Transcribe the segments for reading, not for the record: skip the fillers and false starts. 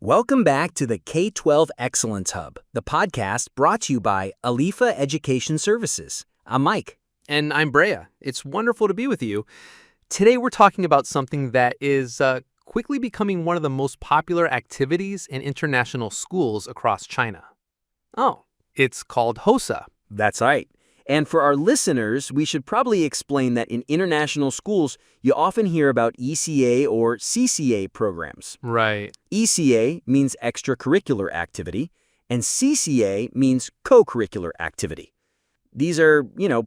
Welcome back to the K12 Excellence Hub, the podcast brought to you by Alifa Education Services. I'm Mike. And I'm Brea. It's wonderful to be with you. Today we're talking about something that is quickly becoming one of the most popular activities in international schools across China. Oh, it's called HOSA. That's right. And for our listeners, we should probably explain that in international schools, you often hear about ECA or CCA programs. Right. ECA means extracurricular activity, and CCA means co-curricular activity. These are,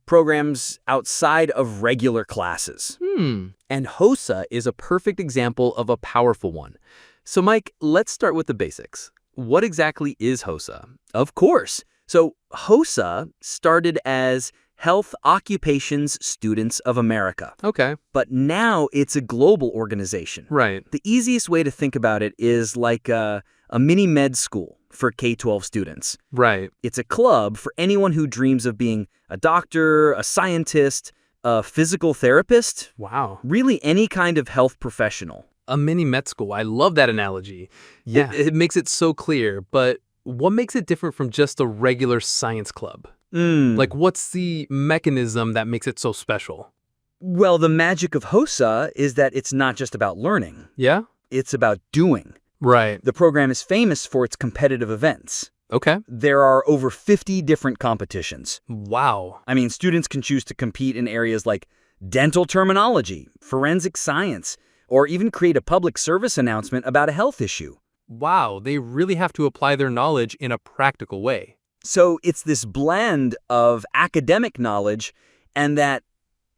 programs outside of regular classes. And HOSA is a perfect example of a powerful one. So, Mike, let's start with the basics. What exactly is HOSA? Of course. So HOSA started as Health Occupations Students of America. Okay. But now it's a global organization. Right. The easiest way to think about it is like a mini med school for K12 students. Right. It's a club for anyone who dreams of being a doctor, a scientist, a physical therapist. Wow. Really any kind of health professional. A mini med school. I love that analogy. Yeah. It makes it so clear, but what makes it different from just a regular science club? Like, what's the mechanism that makes it so special? Well, the magic of HOSA is that it's not just about learning. Yeah? It's about doing. Right. The program is famous for its competitive events. Okay. There are over 50 different competitions. Wow. I mean, students can choose to compete in areas like dental terminology, forensic science, or even create a public service announcement about a health issue. Wow, they really have to apply their knowledge in a practical way. So it's this blend of academic knowledge and that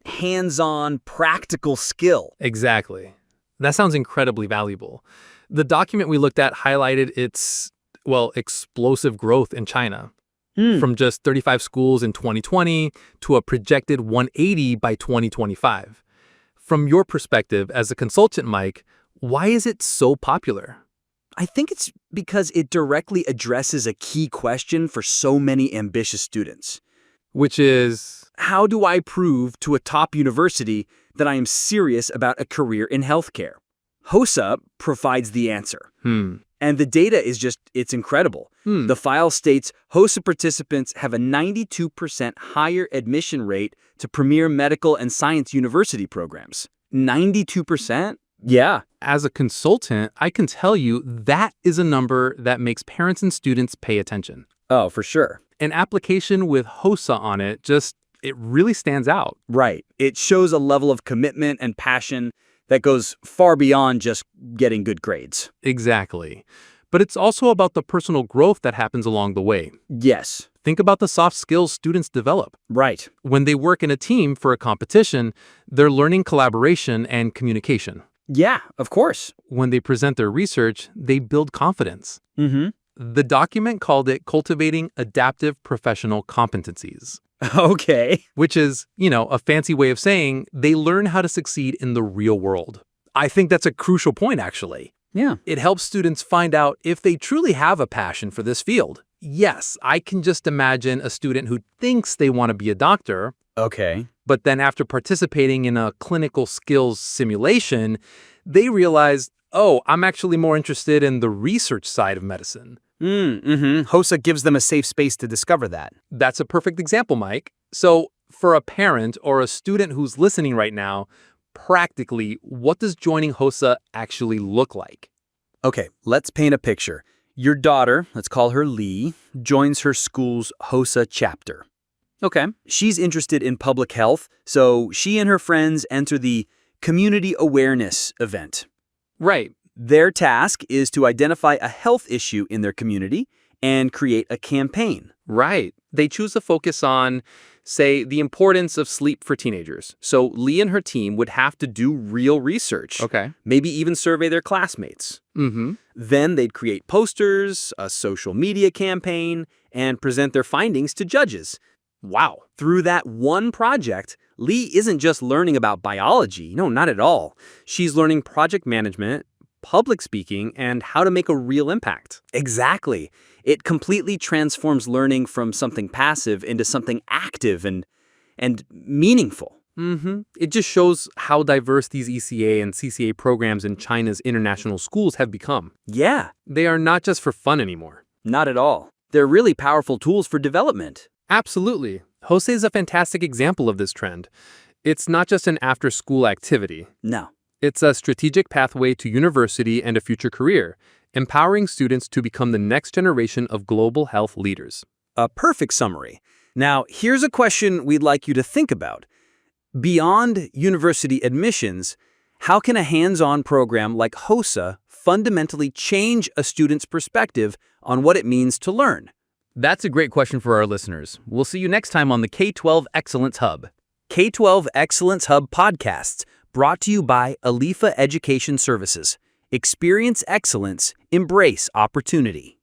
hands-on practical skill. Exactly. That sounds incredibly valuable. The document we looked at highlighted its, explosive growth in China. From just 35 schools in 2020 to a projected 180 by 2025. From your perspective as a consultant, Mike, why is it so popular? I think it's because it directly addresses a key question for so many ambitious students. Which is, how do I prove to a top university that I am serious about a career in healthcare? HOSA provides the answer. And the data is it's incredible. The file states HOSA participants have a 92% higher admission rate to premier medical and science university programs. 92%? Yeah. As a consultant, I can tell you that is a number that makes parents and students pay attention. Oh, for sure. An application with HOSA on it it really stands out. Right. It shows a level of commitment and passion that goes far beyond just getting good grades. Exactly. But it's also about the personal growth that happens along the way. Yes. Think about the soft skills students develop. Right. When they work in a team for a competition, they're learning collaboration and communication. Yeah, of course. When they present their research, they build confidence. The document called it Cultivating Adaptive Professional Competencies. Okay. Which is, a fancy way of saying they learn how to succeed in the real world. I think that's a crucial point, actually. Yeah. It helps students find out if they truly have a passion for this field. Yes, I can just imagine a student who thinks they want to be a doctor. Okay. But then after participating in a clinical skills simulation, they realize, I'm actually more interested in the research side of medicine. HOSA gives them a safe space to discover that. That's a perfect example, Mike. So for a parent or a student who's listening right now, practically, what does joining HOSA actually look like? Okay, let's paint a picture. Your daughter, let's call her Lee, joins her school's HOSA chapter. Okay. She's interested in public health, so she and her friends enter the Community Awareness event. Right. Their task is to identify a health issue in their community and create a campaign. Right. They choose to focus on, say, the importance of sleep for teenagers. So Lee and her team would have to do real research. Okay. Maybe even survey their classmates. Then they'd create posters, a social media campaign, and present their findings to judges. Wow. Through that one project, Lee isn't just learning about biology. No, not at all. She's learning project management, public speaking, and how to make a real impact. Exactly. It completely transforms learning from something passive into something active and meaningful. It just shows how diverse these ECA and CCA programs in China's international schools have become. Yeah, They are not just for fun anymore. not at all. They're really powerful tools for development. Absolutely. HOSA is a fantastic example of this trend. It's not just an after-school activity. No. It's a strategic pathway to university and a future career, empowering students to become the next generation of global health leaders. A perfect summary. Now, here's a question we'd like you to think about. Beyond university admissions, how can a hands-on program like HOSA fundamentally change a student's perspective on what it means to learn? That's a great question for our listeners. We'll see you next time on the K12 Excellence Hub. K12 Excellence Hub podcasts, brought to you by Alifa Education Services. Experience excellence, embrace opportunity.